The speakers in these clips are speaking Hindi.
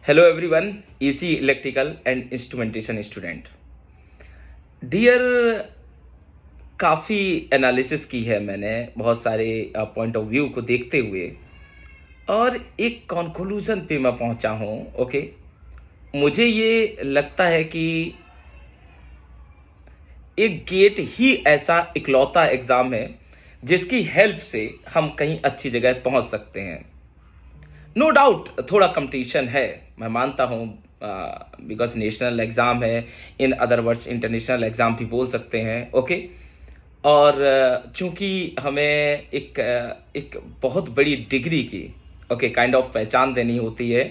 Hello everyone, EC electrical and instrumentation student. Dear, काफ़ी एनालिसिस की है मैंने बहुत सारे पॉइंट ऑफ व्यू को देखते हुए और एक कंक्लूजन पे मैं पहुंचा हूं। ओके, मुझे ये लगता है कि एक गेट ही ऐसा इकलौता एग्ज़ाम है जिसकी हेल्प से हम कहीं अच्छी जगह पहुंच सकते हैं। नो डाउट थोड़ा कंपटीशन है, मैं मानता हूँ, बिकॉज नेशनल एग्ज़ाम है। In other words international exam भी बोल सकते हैं। ओके, और चूंकि हमें एक बहुत बड़ी डिग्री की काइंड ऑफ पहचान देनी होती है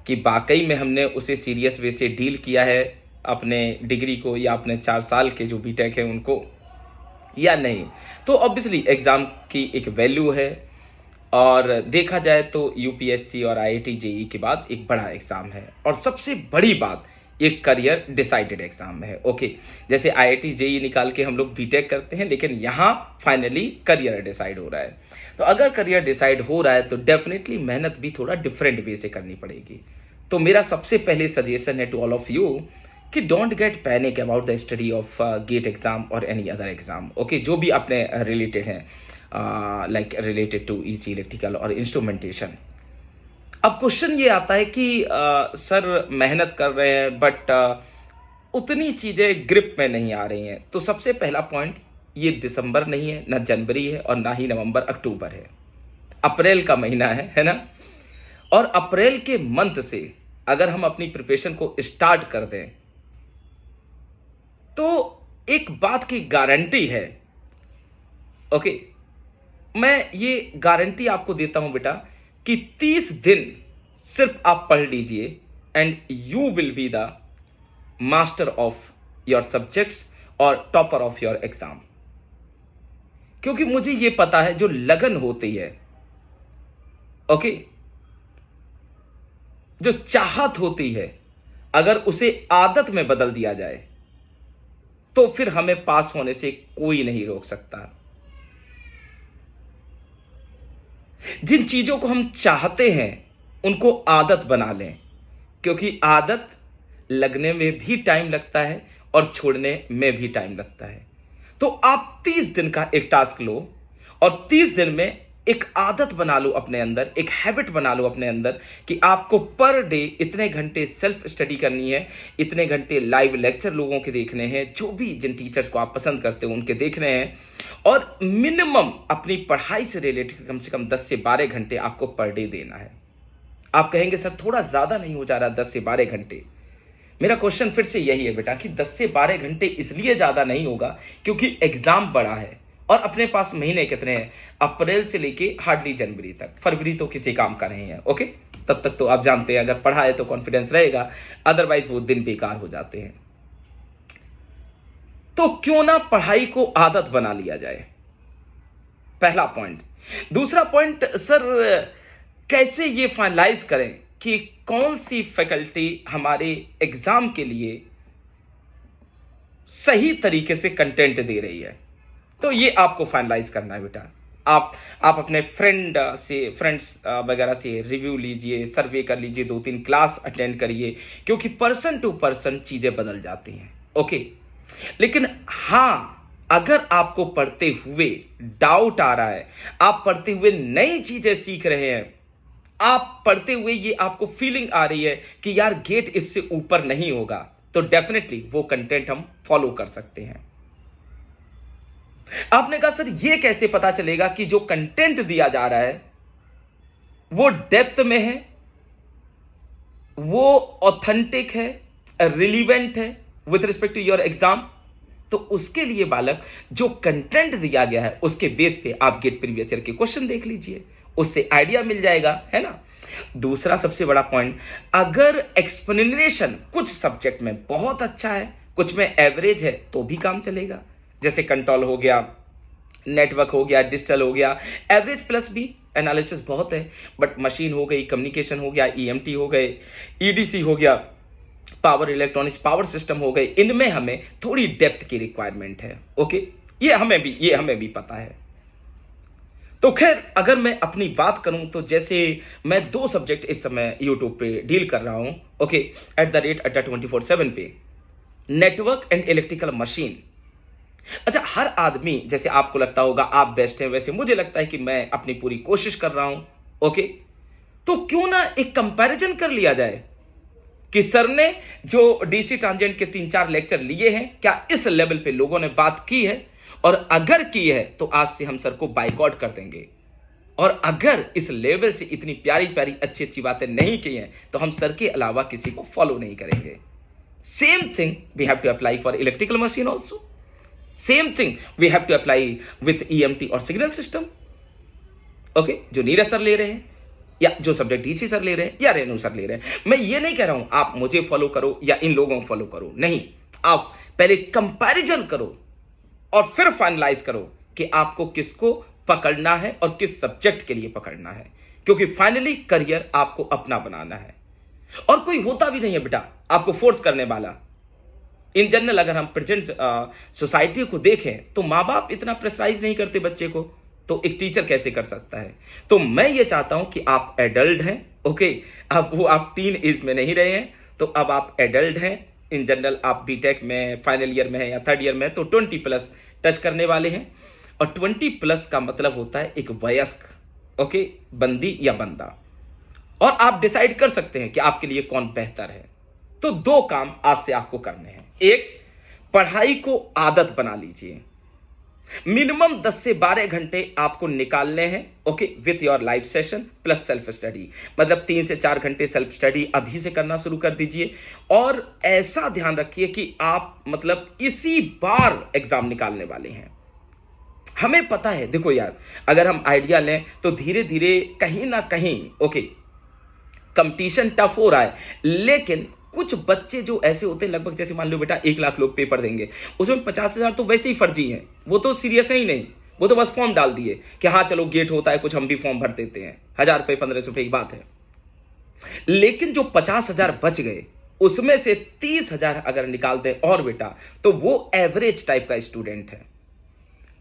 कि वाकई में हमने उसे सीरियस वे से डील किया है, अपने डिग्री को या अपने 4 साल के जो बीटेक है उनको, या नहीं। तो ऑब्वियसली एग्ज़ाम की एक वैल्यू है और देखा जाए तो यूपीएससी और आईआईटी जेई के बाद एक बड़ा एग्ज़ाम है और सबसे बड़ी बात एक करियर डिसाइडेड एग्ज़ाम है। ओके, जैसे आईआईटी जेई निकाल के हम लोग बीटेक करते हैं, लेकिन यहाँ फाइनली करियर डिसाइड हो रहा है। तो अगर करियर डिसाइड हो रहा है तो डेफिनेटली मेहनत भी थोड़ा डिफरेंट वे से करनी पड़ेगी। तो मेरा सबसे पहले सजेशन है टू ऑल ऑफ यू कि don't get panic about the study of GATE exam और एनी अदर एग्ज़ाम। ओके, जो भी अपने रिलेटेड हैं, like related to EC electrical और इंस्ट्रूमेंटेशन। अब क्वेश्चन ये आता है कि सर मेहनत कर रहे हैं बट उतनी चीज़ें ग्रिप में नहीं आ रही हैं। तो सबसे पहला पॉइंट, ये दिसंबर नहीं है, ना जनवरी है और ना ही नवंबर अक्टूबर है, अप्रैल का महीना है ना। और अप्रैल के मंथ से अगर हम अपनी प्रिपरेशन को स्टार्ट कर दें तो एक बात की गारंटी है। ओके, मैं ये गारंटी आपको देता हूं बेटा कि 30 दिन सिर्फ आप पढ़ लीजिए and you will be the master of your subjects और टॉपर ऑफ योर एग्जाम। क्योंकि मुझे ये पता है जो लगन होती है, ओके, जो चाहत होती है, अगर उसे आदत में बदल दिया जाए तो फिर हमें पास होने से कोई नहीं रोक सकता। जिन चीजों को हम चाहते हैं उनको आदत बना लें, क्योंकि आदत लगने में भी टाइम लगता है और छोड़ने में भी टाइम लगता है। तो आप 30 दिन का एक टास्क लो और 30 दिन में एक आदत बना लो अपने अंदर, एक हैबिट बना लो अपने अंदर कि आपको पर डे इतने घंटे सेल्फ स्टडी करनी है, इतने घंटे लाइव लेक्चर लोगों के देखने हैं, जो भी जिन टीचर्स को आप पसंद करते हो उनके देखने हैं, और मिनिमम अपनी पढ़ाई से रिलेटेड कम से कम 10 से 12 घंटे आपको पर डे देना है। आप कहेंगे सर थोड़ा ज़्यादा नहीं हो जा रहा 10 से 12 घंटे? मेरा क्वेश्चन फिर से यही है बेटा कि 10 से 12 घंटे इसलिए ज़्यादा नहीं होगा क्योंकि एग्ज़ाम बड़ा है और अपने पास महीने कितने हैं? अप्रैल से लेके हार्डली जनवरी तक। फरवरी तो किसी काम का नहीं है। ओके, तब तक तो आप जानते हैं अगर पढ़ा है तो कॉन्फिडेंस रहेगा, अदरवाइज वो दिन बेकार हो जाते हैं। तो क्यों ना पढ़ाई को आदत बना लिया जाए, पहला पॉइंट। दूसरा पॉइंट, सर कैसे ये फाइनलाइज करें कि कौन सी फैकल्टी हमारे एग्जाम के लिए सही तरीके से कंटेंट दे रही है? तो ये आपको फाइनलाइज करना है बेटा। आप अपने फ्रेंड्स वगैरह से रिव्यू लीजिए, सर्वे कर लीजिए, 2-3 क्लास अटेंड करिए, क्योंकि पर्सन टू पर्सन चीजें बदल जाती हैं। ओके, लेकिन हाँ, अगर आपको पढ़ते हुए डाउट आ रहा है, आप पढ़ते हुए नई चीजें सीख रहे हैं, आप पढ़ते हुए ये आपको फीलिंग आ रही है कि यार गेट इससे ऊपर नहीं होगा, तो डेफिनेटली वो कंटेंट हम फॉलो कर सकते हैं। आपने कहा सर ये कैसे पता चलेगा कि जो कंटेंट दिया जा रहा है वो डेप्थ में है, वो ऑथेंटिक है, रिलीवेंट है with respect to your exam? तो उसके लिए बालक, जो कंटेंट दिया गया है उसके बेस पे आप गेट प्रीवियस ईयर के क्वेश्चन देख लीजिए, उससे आइडिया मिल जाएगा, है ना। दूसरा सबसे बड़ा पॉइंट, अगर एक्सप्लेनेशन कुछ सब्जेक्ट में बहुत अच्छा है, कुछ में एवरेज है, तो भी काम चलेगा। जैसे कंट्रोल हो गया, नेटवर्क हो गया, डिजिटल हो गया, एवरेज प्लस भी एनालिसिस बहुत है, बट मशीन हो गई, कम्युनिकेशन हो गया, ईएमटी हो गए, ईडीसी हो गया, पावर इलेक्ट्रॉनिक्स, पावर सिस्टम हो गए, इनमें हमें थोड़ी डेप्थ की रिक्वायरमेंट है। ओके, ये हमें भी पता है। तो खैर अगर मैं अपनी बात करूं तो जैसे मैं 2 सब्जेक्ट इस समय यूट्यूब पे डील कर रहा हूं, ओके, एट द रेट अड्डा 24/7 पे, नेटवर्क एंड इलेक्ट्रिकल मशीन। अच्छा, हर आदमी, जैसे आपको लगता होगा आप बेस्ट हैं, वैसे मुझे लगता है कि मैं अपनी पूरी कोशिश कर रहा हूं, ओके। तो क्यों ना एक कंपैरिजन कर लिया जाए कि सर ने जो डीसी ट्रांजिएंट के 3-4 लेक्चर लिए हैं, क्या इस लेवल पे लोगों ने बात की है, और अगर की है तो आज से हम सर को बाइकआउट कर देंगे, और अगर इस लेवल से इतनी प्यारी प्यारी अच्छी अच्छी बातें नहीं की हैं तो हम सर के अलावा किसी को फॉलो नहीं करेंगे। Same thing we have to apply for electrical machine also, same thing we have to apply with EMT और सिग्नल सिस्टम, ओके, जो नीरज सर ले रहे हैं या जो सब्जेक्ट डीसी सर ले रहे हैं या रेणु सर ले रहे हैं। मैं ये नहीं कह रहा हूं आप मुझे फॉलो करो या इन लोगों को फॉलो करो, नहीं, आप पहले कंपैरिजन करो और फिर फाइनलाइज करो कि आपको किसको पकड़ना है और किस सब्जेक्ट के लिए पकड़ना है, क्योंकि फाइनली करियर आपको अपना बनाना है। और कोई होता भी नहीं है बेटा आपको फोर्स करने वाला। इन जनरल अगर हम प्रेजेंट सोसाइटी को देखें तो माँ बाप इतना प्रेशराइज नहीं करते बच्चे को, तो एक टीचर कैसे कर सकता है। तो मैं ये चाहता हूं कि आप एडल्ट हैं, ओके, अब वो आप टीन एज में नहीं रहे हैं, तो अब आप एडल्ट हैं। इन जनरल आप बीटेक में फाइनल ईयर में है या थर्ड ईयर में है, तो 20+ टच करने वाले हैं, और 20+ का मतलब होता है एक वयस्क, ओके, बंदी या बंदा, और आप डिसाइड कर सकते हैं कि आपके लिए कौन बेहतर है। तो 2 काम आज से आपको करने हैं। एक, पढ़ाई को आदत बना लीजिए, मिनिमम 10 से 12 घंटे आपको निकालने हैं, okay, with your live session plus self study, मतलब 3 से 4 घंटे सेल्फ स्टडी अभी से करना शुरू कर दीजिए। और ऐसा ध्यान रखिए कि आप मतलब इसी बार एग्जाम निकालने वाले हैं। हमें पता है, देखो यार, अगर हम आइडिया लें तो धीरे धीरे कहीं ना कहीं, ओके, कंपटीशन टफ हो रहा है, लेकिन कुछ बच्चे जो ऐसे होते हैं, लगभग जैसे मान लो बेटा 1 लाख लोग पेपर देंगे, उसमें 50,000 तो वैसे ही फर्जी हैं, वो तो सीरियस है ही नहीं, वो तो बस फॉर्म डाल दिए कि हाँ चलो गेट होता है कुछ, हम भी फॉर्म भर देते हैं, 1000 रुपये 1500 रुपये की बात है। लेकिन जो 50,000 बच गए उसमें से 30,000 अगर निकाल दें और बेटा, तो वो एवरेज टाइप का स्टूडेंट है।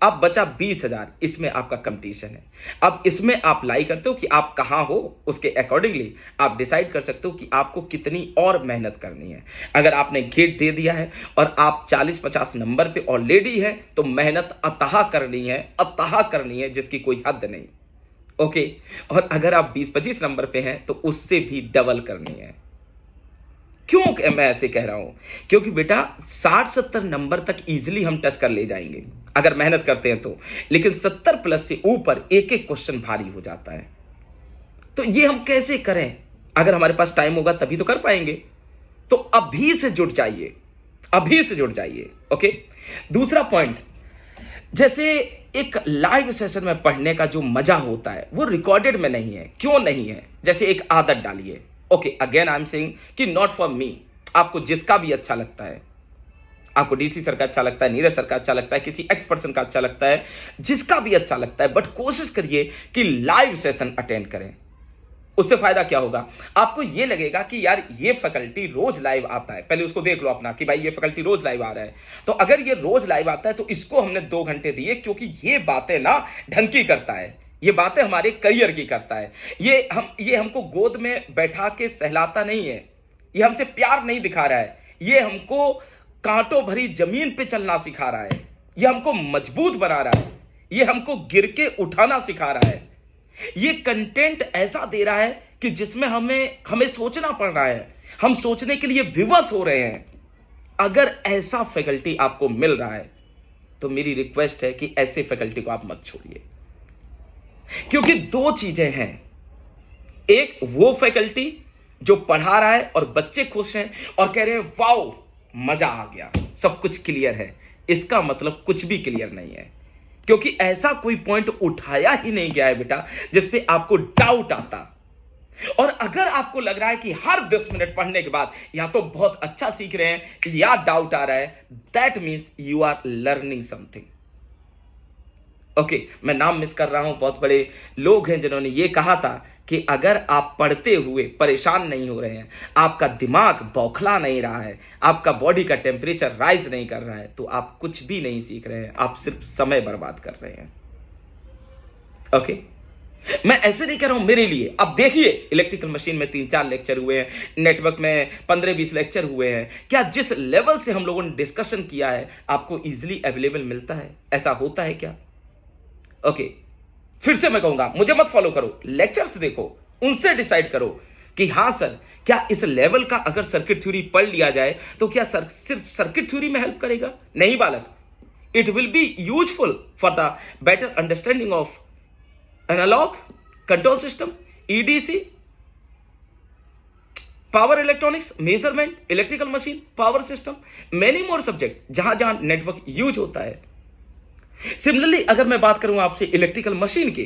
अब बचा 20,000, इसमें आपका कंपटीशन है। अब इसमें आप लाई करते हो कि आप कहां हो, उसके अकॉर्डिंगली आप डिसाइड कर सकते हो कि आपको कितनी और मेहनत करनी है। अगर आपने गेट दे दिया है और आप 40-50 नंबर पे ऑलरेडी है, तो मेहनत अतः करनी है जिसकी कोई हद नहीं, ओके। और अगर आप 20-25 नंबर पे हैं तो उससे भी डबल करनी है। क्यों मैं ऐसे कह रहा हूं, क्योंकि बेटा 60-70 नंबर तक इजीली हम टच कर ले जाएंगे अगर मेहनत करते हैं तो, लेकिन 70+ से ऊपर एक एक क्वेश्चन भारी हो जाता है। तो ये हम कैसे करें, अगर हमारे पास टाइम होगा तभी तो कर पाएंगे। तो अभी से जुट जाइए, ओके। दूसरा पॉइंट, जैसे एक लाइव सेशन में पढ़ने का जो मजा होता है वो रिकॉर्डेड में नहीं है। क्यों नहीं है, जैसे एक आदत डालिए, okay, again I am saying कि नॉट फॉर मी, आपको जिसका भी अच्छा लगता है, आपको डीसी सर का अच्छा लगता है, नीरज सर का अच्छा लगता है, किसी एक्स पर्सन का अच्छा लगता है, जिसका भी अच्छा लगता है, बट कोशिश करिए कि लाइव सेशन अटेंड करें। उससे फायदा क्या होगा, आपको यह लगेगा कि यार ये फैकल्टी रोज लाइव आता है, पहले उसको देख लो अपना कि भाई ये फैकल्टी रोज लाइव आ रहा है, तो अगर ये रोज लाइव आता है तो इसको हमने 2 घंटे दिए, क्योंकि ये बातें ना ढंग की करता है, ये बातें हमारे करियर की करता है। ये हमको गोद में बैठा के सहलाता नहीं है, ये हमसे प्यार नहीं दिखा रहा है, ये हमको कांटों भरी जमीन पे चलना सिखा रहा है, ये हमको मजबूत बना रहा है, ये हमको गिर के उठाना सिखा रहा है, ये कंटेंट ऐसा दे रहा है कि जिसमें हमें सोचना पड़ रहा है, हम सोचने के लिए विवश हो रहे हैं। अगर ऐसा फैकल्टी आपको मिल रहा है तो मेरी रिक्वेस्ट है कि ऐसे फैकल्टी को आप मत छोड़िए, क्योंकि 2 चीजें हैं, एक वो फैकल्टी जो पढ़ा रहा है और बच्चे खुश हैं और कह रहे हैं वाओ मजा आ गया, सब कुछ क्लियर है, इसका मतलब कुछ भी क्लियर नहीं है, क्योंकि ऐसा कोई पॉइंट उठाया ही नहीं गया है बेटा जिस पे आपको डाउट आता। और अगर आपको लग रहा है कि हर 10 मिनट पढ़ने के बाद या तो बहुत अच्छा सीख रहे हैं या डाउट आ रहा है, that means you are learning something, okay. मैं नाम मिस कर रहा हूं, बहुत बड़े लोग हैं जिन्होंने ये कहा था कि अगर आप पढ़ते हुए परेशान नहीं हो रहे हैं, आपका दिमाग बौखला नहीं रहा है, आपका बॉडी का टेम्परेचर राइज नहीं कर रहा है, तो आप कुछ भी नहीं सीख रहे हैं, आप सिर्फ समय बर्बाद कर रहे हैं। ओके, मैं ऐसे नहीं कह रहा हूं मेरे लिए। अब देखिए, इलेक्ट्रिकल मशीन में 3-4 लेक्चर हुए हैं, नेटवर्क में 15-20 लेक्चर हुए हैं। क्या जिस लेवल से हम लोगों ने डिस्कशन किया है आपको इजीली अवेलेबल मिलता है? ऐसा होता है क्या? ओके, फिर से मैं कहूंगा, मुझे मत फॉलो करो, लेक्चर्स देखो, उनसे डिसाइड करो कि हां सर, क्या इस लेवल का अगर सर्किट थ्योरी पढ़ लिया जाए तो क्या सिर्फ सर्किट थ्योरी में हेल्प करेगा? नहीं बालक, it will be useful for the better understanding of analog control system, EDC, power electronics, measurement, electrical machine, power system, many more subject जहां जहां नेटवर्क यूज होता है। सिमिलरली अगर मैं बात करूं आपसे इलेक्ट्रिकल मशीन की,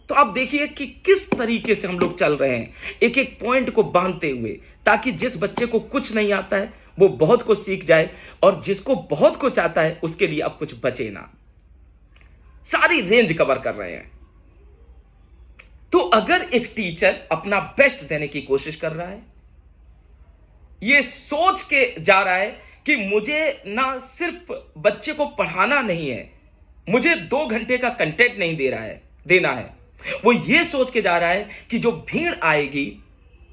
तो आप देखिए कि किस तरीके से हम लोग चल रहे हैं, एक एक पॉइंट को बांधते हुए, ताकि जिस बच्चे को कुछ नहीं आता है वो बहुत कुछ सीख जाए, और जिसको बहुत कुछ आता है उसके लिए अब कुछ बचे ना। सारी रेंज कवर कर रहे हैं। तो अगर एक टीचर अपना बेस्ट देने की कोशिश कर रहा है, ये सोच के जा रहा है कि मुझे ना सिर्फ बच्चे को पढ़ाना नहीं है, मुझे 2 घंटे का कंटेंट नहीं देना है, वो ये सोच के जा रहा है कि जो भीड़ आएगी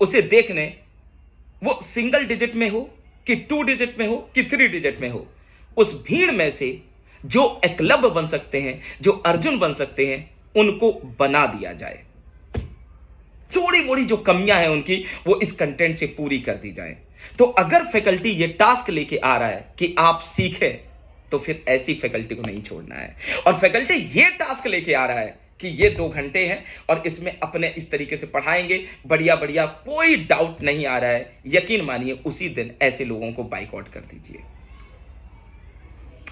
उसे देखने, वो सिंगल डिजिट में हो कि 2 डिजिट में हो कि 3 डिजिट में हो, उस भीड़ में से जो एकलव्य बन सकते हैं, जो अर्जुन बन सकते हैं, उनको बना दिया जाए। थोड़ी मोड़ी जो कमियां हैं उनकी, वो इस कंटेंट से पूरी कर दी जाए। तो अगर फैकल्टी ये टास्क लेके आ रहा है कि आप सीखें, तो फिर ऐसी फैकल्टी को नहीं छोड़ना है। और फैकल्टी ये टास्क लेके आ रहा है कि ये 2 घंटे हैं और इसमें अपने इस तरीके से पढ़ाएंगे, बढ़िया बढ़िया, कोई डाउट नहीं आ रहा है, यकीन मानिए उसी दिन ऐसे लोगों को बाइकआउट कर दीजिए।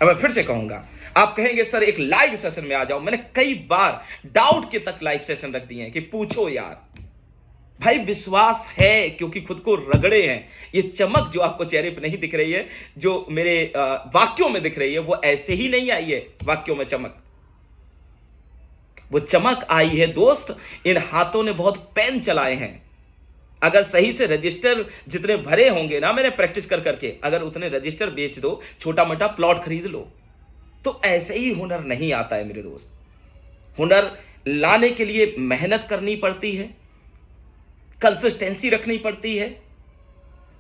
अब मैं फिर से कहूंगा, आप कहेंगे सर एक लाइव सेशन में आ जाओ, मैंने कई बार डाउट के तक लाइव सेशन रख दिए हैं कि पूछो यार। भाई विश्वास है, क्योंकि खुद को रगड़े हैं। ये चमक जो आपको चेहरे पे नहीं दिख रही है, जो मेरे वाक्यों में दिख रही है, वो ऐसे ही नहीं आई है वाक्यों में चमक। वो चमक आई है दोस्त, इन हाथों ने बहुत पेन चलाए हैं। अगर सही से रजिस्टर जितने भरे होंगे ना, मैंने प्रैक्टिस कर करके, अगर उतने रजिस्टर बेच दो, छोटा मोटा प्लॉट खरीद लो, तो ऐसे ही हुनर नहीं आता है मेरे दोस्त। हुनर लाने के लिए मेहनत करनी पड़ती है, कंसिस्टेंसी रखनी पड़ती है,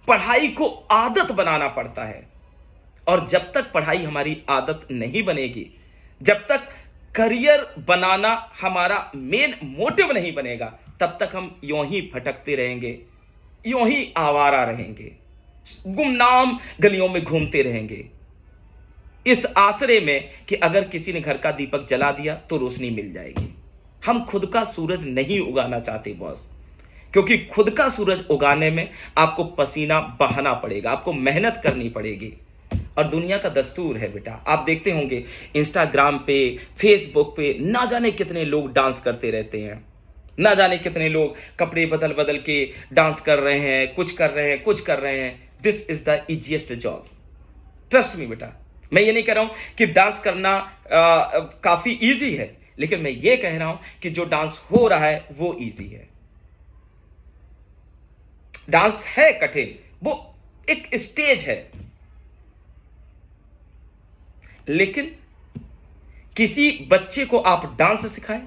पढ़ाई को आदत बनाना पड़ता है। और जब तक पढ़ाई हमारी आदत नहीं बनेगी, जब तक करियर बनाना हमारा मेन मोटिव नहीं बनेगा, तब तक हम यूं ही भटकते रहेंगे, यूं ही आवारा रहेंगे, गुमनाम गलियों में घूमते रहेंगे, इस आसरे में कि अगर किसी ने घर का दीपक जला दिया तो रोशनी मिल जाएगी। हम खुद का सूरज नहीं उगाना चाहते बॉस, क्योंकि खुद का सूरज उगाने में आपको पसीना बहाना पड़ेगा, आपको मेहनत करनी पड़ेगी। और दुनिया का दस्तूर है बेटा, आप देखते होंगे इंस्टाग्राम पे, फेसबुक पे ना जाने कितने लोग डांस करते रहते हैं, ना जाने कितने लोग कपड़े बदल बदल के डांस कर रहे हैं, कुछ कर रहे हैं। This is the easiest job, trust me बेटा। मैं ये नहीं कह रहा हूं कि डांस करना काफी इजी है, लेकिन मैं ये कह रहा हूं कि जो डांस हो रहा है वो इजी है। डांस है कठिन, वो एक स्टेज है, लेकिन किसी बच्चे को आप डांस सिखाएं,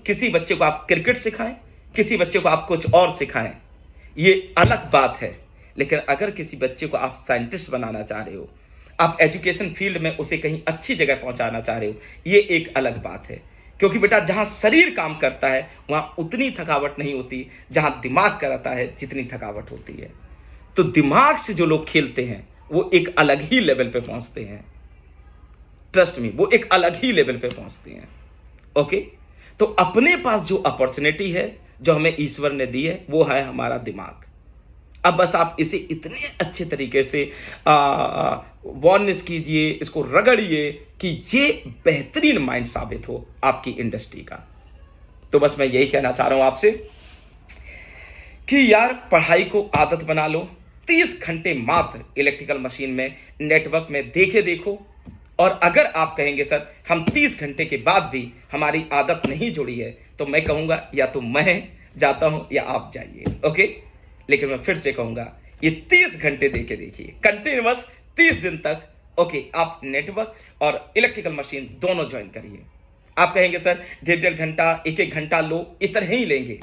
किसी बच्चे को आप क्रिकेट सिखाएं, किसी बच्चे को आप कुछ और सिखाएं, ये अलग बात है। लेकिन अगर किसी बच्चे को आप साइंटिस्ट बनाना चाह रहे हो, आप एजुकेशन फील्ड में उसे कहीं अच्छी जगह पहुंचाना चाह रहे हो, ये एक अलग बात है। क्योंकि बेटा जहां शरीर काम करता है वहां उतनी थकावट नहीं होती, जहां दिमाग करता है जितनी थकावट होती है। तो दिमाग से जो लोग खेलते हैं वो एक अलग ही लेवल पे पहुंचते हैं, ट्रस्ट मी, वो एक अलग ही लेवल पे पहुंचते हैं। ओके, तो अपने पास जो अपॉर्चुनिटी है, जो हमें ईश्वर ने दी है, वो है हमारा दिमाग। अब बस आप इसे इतने अच्छे तरीके से वार्निश कीजिए, इसको रगड़िए कि ये बेहतरीन माइंड साबित हो आपकी इंडस्ट्री का। तो बस मैं यही कहना चाह रहा हूं आपसे कि यार पढ़ाई को आदत बना लो। 30 घंटे मात्र इलेक्ट्रिकल मशीन में, नेटवर्क में देखो। और अगर आप कहेंगे सर हम 30 घंटे के बाद भी हमारी आदत नहीं जुड़ी है, तो मैं कहूंगा या तो मैं जाता हूं या आप जाइए। ओके, लेकिन मैं फिर से कहूंगा ये 30 घंटे देके देखिए, कंटिन्यूअस 30 दिन तक। ओके, आप नेटवर्क और इलेक्ट्रिकल मशीन दोनों ज्वाइन करिए आप कहेंगे सर 1.5 घंटा 1-1 घंटा लो, इतने ही लेंगे।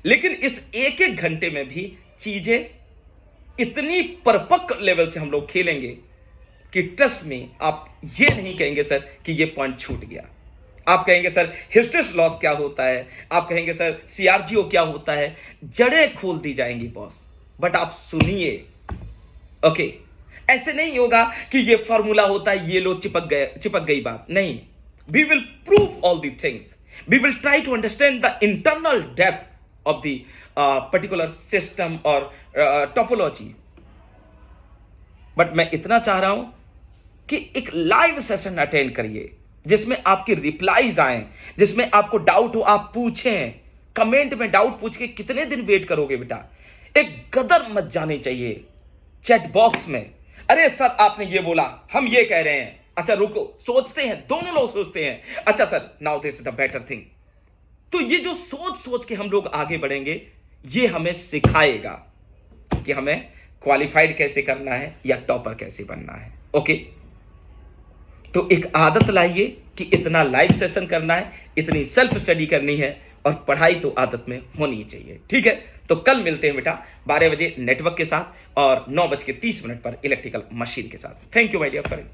लेकिन इस 1-1 घंटे में भी चीजें इतनी परिपक्व लेवल से हम लोग खेलेंगे कि ट्रस्ट में आप ये नहीं कहेंगे सर कि ये पॉइंट छूट गया। आप कहेंगे सर हिस्टेरिस लॉस क्या होता है, आप कहेंगे सर सीआरजीओ क्या होता है, जड़ें खोल दी जाएंगी बॉस। बट आप सुनिए, ओके, ऐसे नहीं होगा कि ये फॉर्मूला होता है, ये लो चिपक गई बात नहीं। We will prove all the things, we will try to understand the internal depth of the particular system और टोपोलॉजी। बट मैं इतना चाह रहा हूं कि एक लाइव सेशन अटेंड करिए जिसमें आपकी रिप्लाईज आए, जिसमें आपको डाउट हो आप पूछें, कमेंट में डाउट पूछ के कितने दिन वेट करोगे बेटा। एक गदर मत जानी चाहिए चैट बॉक्स में, अरे सर आपने ये बोला, हम ये कह रहे हैं, अच्छा रुको, सोचते हैं, दोनों लोग सोचते हैं, अच्छा sir now this is the better thing. तो ये जो सोच सोच के हम लोग आगे बढ़ेंगे, ये हमें सिखाएगा कि हमें क्वालिफाइड कैसे करना है या टॉपर कैसे बनना है। ओके, तो एक आदत लाइए कि इतना लाइव सेशन करना है, इतनी सेल्फ स्टडी करनी है, और पढ़ाई तो आदत में होनी ही चाहिए। ठीक है, तो कल मिलते हैं बेटा 12 बजे नेटवर्क के साथ और 9:30 पर इलेक्ट्रिकल मशीन के साथ। Thank you my dear friend.